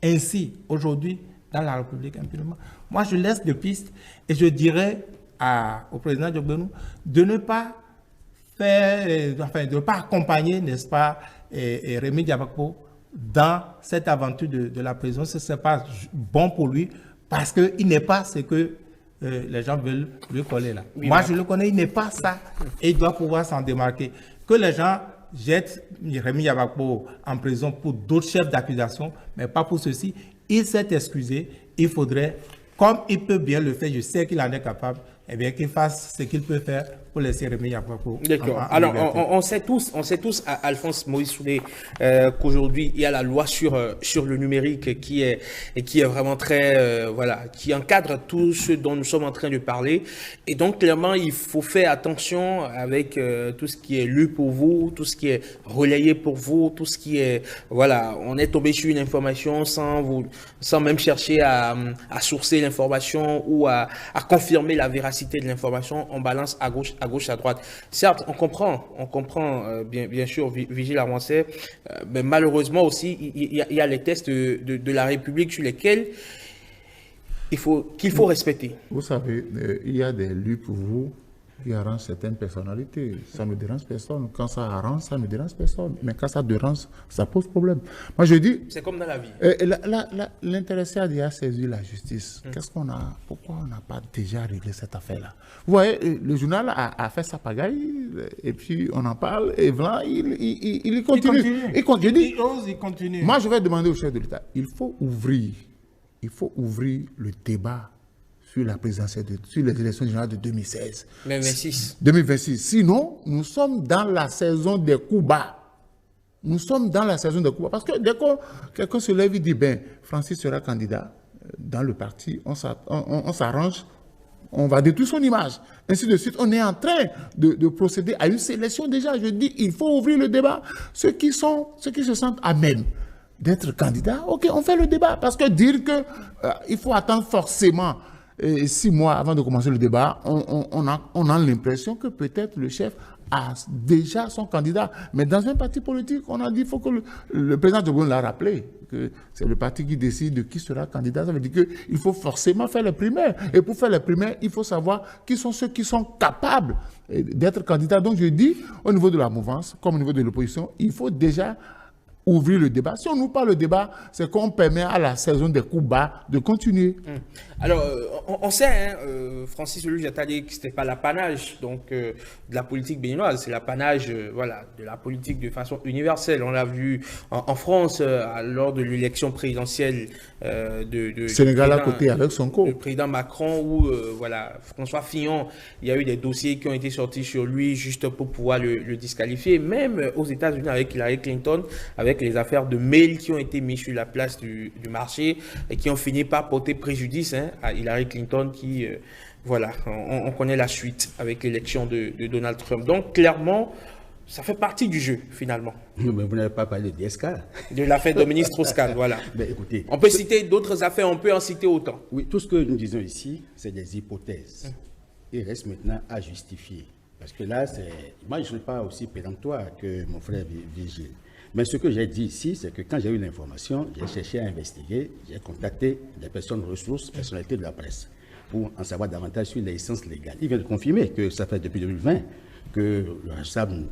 ainsi aujourd'hui dans la République impunément? Moi, je laisse des pistes et je dirais au président Diogbenou de ne pas faire, enfin, de ne pas accompagner, n'est-ce pas, Rémi Nyambako dans cette aventure de la prison. Ce n'est pas bon pour lui parce qu'il n'est pas ce que les gens veulent lui coller là. Oui, moi, je le connais, il n'est pas ça et il doit pouvoir s'en démarquer. Que les gens jettent Rémi Nyambako en prison pour d'autres chefs d'accusation, mais pas pour ceci. Il s'est excusé. Il faudrait, comme il peut bien le faire, je sais qu'il en est capable, eh bien qu'il fasse ce qu'il peut faire pour laisser Rémi Nyambako. D'accord. Alors, on sait tous, Alphonse Moïse Soulé, qu'aujourd'hui, il y a la loi sur le numérique qui est vraiment très, qui encadre tout ce dont nous sommes en train de parler. Et donc, clairement, il faut faire attention avec tout ce qui est lu pour vous, tout ce qui est relayé pour vous, tout ce qui est, on est tombé sur une information sans même chercher à sourcer l'information ou à confirmer la véracité de l'information. On balance à gauche, à droite. Certes, on comprend bien sûr, Vigile Armancet, mais malheureusement aussi, il y a les tests de la République sur lesquels qu'il faut respecter. Vous savez, il y a des lus pour vous qui arrange certaines personnalités. Ça ne dérange personne. Quand ça arrange, ça ne dérange personne. Mais quand ça dérange, ça pose problème. Moi, je dis... C'est comme dans la vie. L'intéressé a déjà saisi la justice. Qu'est-ce qu'on a... Pourquoi on n'a pas déjà réglé cette affaire-là? Vous voyez, le journal a fait sa pagaille, et puis on en parle, et voilà, il continue. Il continue. Il continue. Moi, je vais demander au chef de l'État, il faut ouvrir le débat sur la présidentielle, sur les élections générales de 2016. 2026. Sinon, nous sommes dans la saison des coups bas. Nous sommes dans la saison des coups bas. Parce que dès que quelqu'un se lève, il dit, ben, Francis sera candidat dans le parti, on s'arrange, on va détruire son image. Ainsi de suite, on est en train de procéder à une sélection déjà. Je dis, il faut ouvrir le débat. Ceux qui se sentent à même d'être candidats, ok, on fait le débat. Parce que dire qu'il faut attendre forcément 6 mois avant de commencer le débat, on a l'impression que peut-être le chef a déjà son candidat. Mais dans un parti politique, on a dit, il faut que le président Djokovic l'a rappelé, que c'est le parti qui décide de qui sera candidat. Ça veut dire qu'il faut forcément faire les primaires. Et pour faire les primaires, il faut savoir qui sont ceux qui sont capables d'être candidats. Donc je dis, au niveau de la mouvance, comme au niveau de l'opposition, il faut déjà ouvrir le débat. Si on nous parle le débat, c'est qu'on permet à la saison des coups bas de continuer. Alors, on sait, Francis Louis Attali, que ce n'était pas l'apanage de la politique béninoise, c'est l'apanage voilà, de la politique de façon universelle. On l'a vu en France lors de l'élection présidentielle de Sénégal à côté avec Sonko. Le président Macron, où voilà, François Fillon, il y a eu des dossiers qui ont été sortis sur lui juste pour pouvoir le disqualifier. Même aux États-Unis avec Hillary Clinton, avec les affaires de mails qui ont été mis sur la place du marché et qui ont fini par porter préjudice à Hillary Clinton qui, voilà, on connaît la suite avec l'élection de Donald Trump. Donc, clairement, ça fait partie du jeu, finalement. Non, mais vous n'avez pas parlé de DSK. De l'affaire Dominique Strauss-Kahn, voilà. Mais écoutez, on peut citer d'autres affaires, on peut en citer autant. Oui, tout ce que nous disons ici, c'est des hypothèses. Il reste maintenant à justifier. Parce que là, moi, je ne suis pas aussi péremptoire que mon frère Vigile. Mais ce que j'ai dit ici, c'est que quand j'ai eu l'information, j'ai cherché à investiguer, j'ai contacté des personnes ressources, personnalités de la presse, pour en savoir davantage sur les licences légales. Il vient de confirmer que ça fait depuis 2020 que le responsable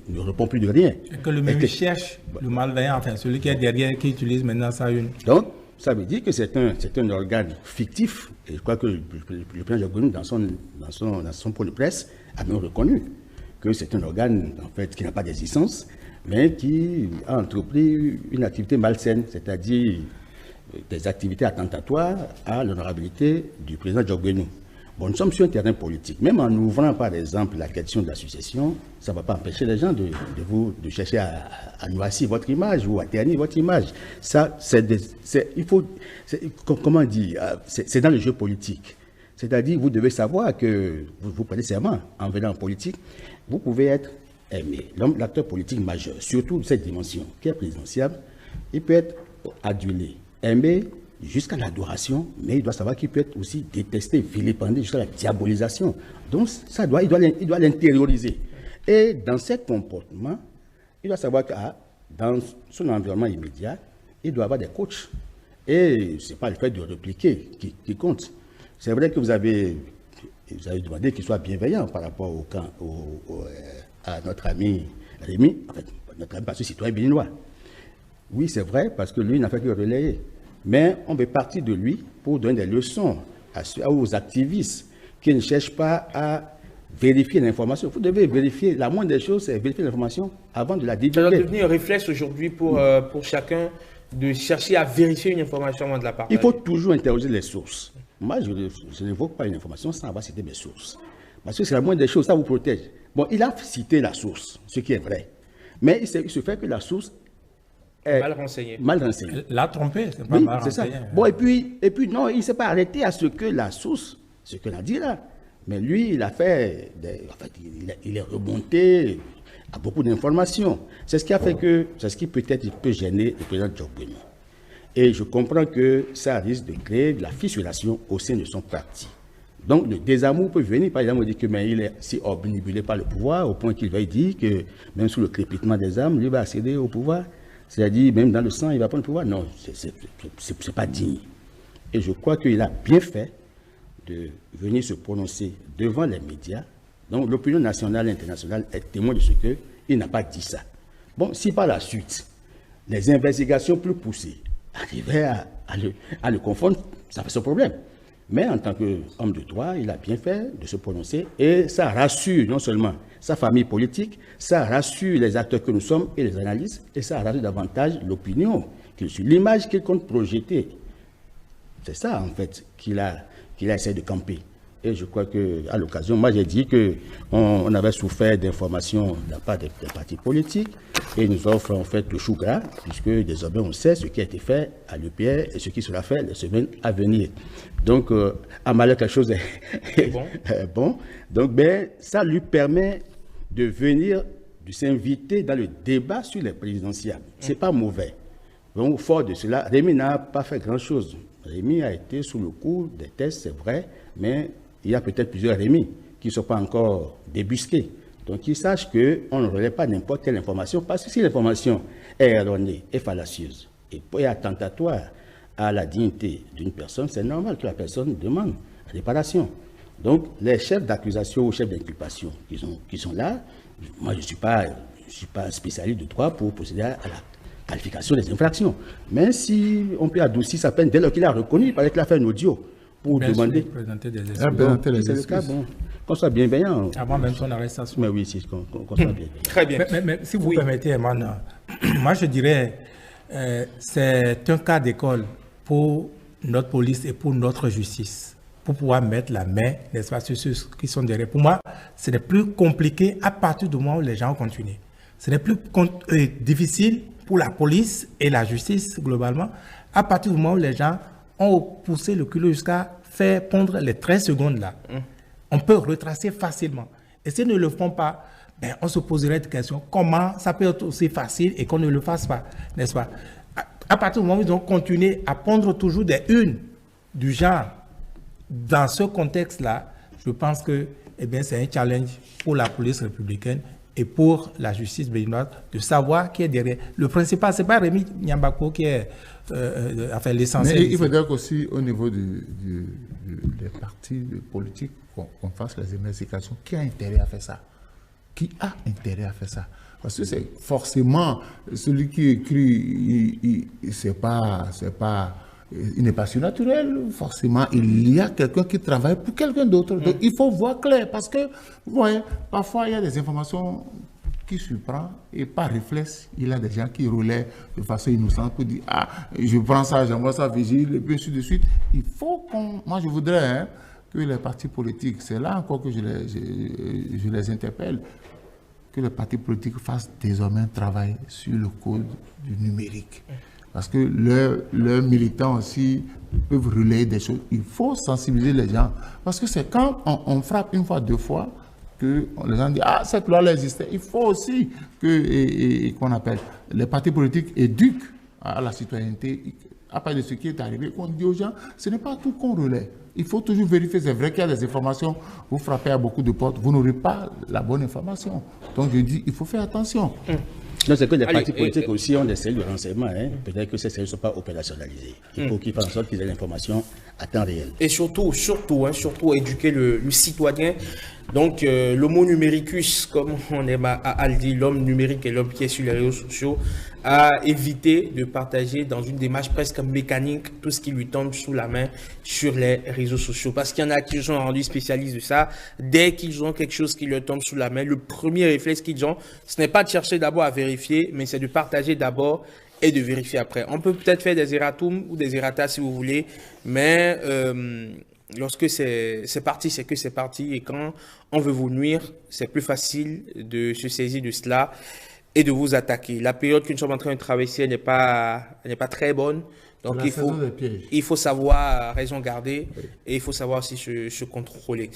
ne répond plus de rien. Et que le même cherche le malveillant, enfin celui qui est derrière, qui utilise maintenant ça une. Donc, ça veut dire que c'est un organe fictif, et je crois que le président Djokovic, dans son point de presse, a même reconnu que c'est un organe en fait, qui n'a pas d'existence, mais qui a entrepris une activité malsaine, c'est-à-dire des activités attentatoires à l'honorabilité du président Djokovic. Bon, nous sommes sur un terrain politique. Même en ouvrant, par exemple, la question de la succession, ça ne va pas empêcher les gens de chercher à noircir votre image ou à ternir votre image. Ça, comment dire, c'est dans le jeu politique. C'est-à-dire, vous devez savoir que vous prenez serment en venant en politique, vous pouvez être aimé. L'acteur politique majeur, surtout de cette dimension qui est présidentielle, il peut être adulé, aimé jusqu'à l'adoration, mais il doit savoir qu'il peut être aussi détesté, vilipendé jusqu'à la diabolisation. Donc, il doit l'intérioriser. Et dans ce comportement, il doit savoir que dans son environnement immédiat, il doit avoir des coachs. Et ce n'est pas le fait de répliquer qui compte. C'est vrai que vous avez demandé qu'il soit bienveillant par rapport à notre ami Rémi, en fait, notre ami parce que citoyen béninois. Oui, c'est vrai, parce que lui n'a fait que relayer. Mais on peut partir de lui pour donner des leçons aux activistes qui ne cherchent pas à vérifier l'information. Vous devez vérifier, la moindre des choses, c'est vérifier l'information avant de la divulguer. Ça doit devenir un réflexe aujourd'hui pour chacun de chercher à vérifier une information avant de la partager. Il faut toujours interroger les sources. Moi, je n'évoque pas une information sans avoir cité mes sources. Parce que c'est la moindre des choses, ça vous protège. Bon, il a cité la source, ce qui est vrai. Mais il se fait que la source est mal renseignée. L'a trompé, c'est pas mal renseigné. Ça. Bon, et puis non, il ne s'est pas arrêté à ce que la source, ce qu'elle a dit là. Mais lui, il a fait, il est remonté à beaucoup d'informations. C'est ce qui a fait que, c'est ce qui peut-être peut gêner le président Djokovic. Et je comprends que ça risque de créer de la fissuration au sein de son parti. Donc le désamour peut venir, par exemple, dire que il est si obnubilé par le pouvoir, au point qu'il va dire que même sous le crépitement des âmes, lui va accéder au pouvoir. C'est-à-dire, même dans le sang, il va prendre le pouvoir. Non, c'est pas digne. Et je crois qu'il a bien fait de venir se prononcer devant les médias Donc l'opinion nationale et internationale est témoin de ce qu'il n'a pas dit ça. Bon, si par la suite, les investigations plus poussées arrivaient à le confondre, ça fait son problème. Mais en tant qu'homme de droit, il a bien fait de se prononcer et ça rassure non seulement sa famille politique, ça rassure les acteurs que nous sommes et les analystes, et ça rassure davantage l'opinion, l'image qu'il compte projeter. C'est ça, en fait, qu'il a essayé de camper. Et je crois qu'à l'occasion, moi j'ai dit qu'on avait souffert d'informations de la part des partis politiques et ils nous offrent en fait le chou gras, puisque désormais on sait ce qui a été fait à l'EPR et ce qui sera fait les semaines à venir. Donc, à malheur quelque chose est bon. Bon. Donc, ben, ça lui permet de venir, de s'inviter dans le débat sur les présidentielles. C'est pas mauvais. Donc, fort de cela, Rémi n'a pas fait grand-chose. Rémi a été sous le coup des tests, c'est vrai, mais il y a peut-être plusieurs Rémi qui ne sont pas encore débusqués. Donc, qu'ils sachent qu'on ne relève pas n'importe quelle information, parce que si l'information est erronée et fallacieuse et attentatoire à la dignité d'une personne, c'est normal que la personne demande réparation. Donc, les chefs d'accusation ou chefs d'inculpation qui sont là, moi, je ne suis pas un spécialiste de droit pour procéder à la qualification des infractions. Mais si on peut adoucir sa peine dès lors qu'il a reconnu, il paraît qu'il a fait un audio pour demander. Présenter des excuses. C'est le cas, bon, qu'on soit bienveillant. Avant même son arrestation. Mais oui, qu'on soit bienveillant. Très bien. Mais si vous permettez, Emmanuel, moi je dirais c'est un cas d'école pour notre police et pour notre justice, pour pouvoir mettre la main, n'est-ce pas, sur ceux qui sont derrière. Pour moi, ce n'est plus compliqué à partir du moment où les gens ont continué. Ce n'est plus difficile pour la police et la justice globalement, à partir du moment où les gens ont poussé le culot jusqu'à faire pondre les 13 secondes là. On peut retracer facilement. Et s'ils ne le font pas, ben, on se poserait des questions. Comment ça peut être aussi facile et qu'on ne le fasse pas, n'est-ce pas? À partir du moment où ils ont continué à pondre toujours des unes du genre, dans ce contexte-là, je pense que c'est un challenge pour la police républicaine et pour la justice béninoise de savoir qui est derrière. Le principal, ce n'est pas Rémi Nyambako qui est l'essentiel. Mais il faudrait qu'aussi au niveau des partis politiques, qu'on fasse les investigations. Qui a intérêt à faire ça? Qui a intérêt à faire ça? Parce que c'est forcément celui qui écrit, il n'est pas surnaturel. Forcément, il y a quelqu'un qui travaille pour quelqu'un d'autre. Donc, il faut voir clair. Parce que, vous voyez, parfois, il y a des informations qui surprennent et par réflexe, il y a des gens qui relaient de façon innocente pour dire « Ah, je prends ça, j'envoie ça à Vigile, et puis ainsi de suite. » Il faut qu'on... Moi, je voudrais que les partis politiques, c'est là encore que je les interpelle, que les partis politiques fassent désormais un travail sur le code du numérique. Parce que leurs militants aussi peuvent relayer des choses. Il faut sensibiliser les gens. Parce que c'est quand on frappe une fois, deux fois, que les gens disent « Ah, cette loi-là existait ». Il faut aussi qu'on appelle les partis politiques éduquent à la citoyenneté, à part de ce qui est arrivé, qu'on dit aux gens, ce n'est pas tout qu'on relaie. Il faut toujours vérifier. C'est vrai qu'il y a des informations, vous frappez à beaucoup de portes, vous n'aurez pas la bonne information. Donc je dis, il faut faire attention. Non, c'est que les partis politiques aussi ont des cellules de renseignement. Peut-être que ces cellules ne sont pas opérationnalisées. Il faut qu'ils fassent en sorte qu'ils aient l'information à temps réel. Et surtout éduquer le citoyen. Donc, l'homo numericus, comme on aime à le dire, l'homme numérique et l'homme qui est sur les réseaux sociaux, à éviter de partager dans une démarche presque mécanique tout ce qui lui tombe sous la main sur les réseaux sociaux. Parce qu'il y en a qui sont rendus spécialistes de ça. Dès qu'ils ont quelque chose qui leur tombe sous la main, le premier réflexe qu'ils ont, ce n'est pas de chercher d'abord à vérifier, mais c'est de partager d'abord et de vérifier après. On peut peut-être faire des erratums ou des erratas si vous voulez, mais lorsque c'est parti, c'est que c'est parti. Et quand on veut vous nuire, c'est plus facile de se saisir de cela et de vous attaquer. La période que nous sommes en train de traverser, elle n'est pas très bonne. Donc il faut savoir raison garder et il faut savoir aussi se contrôler.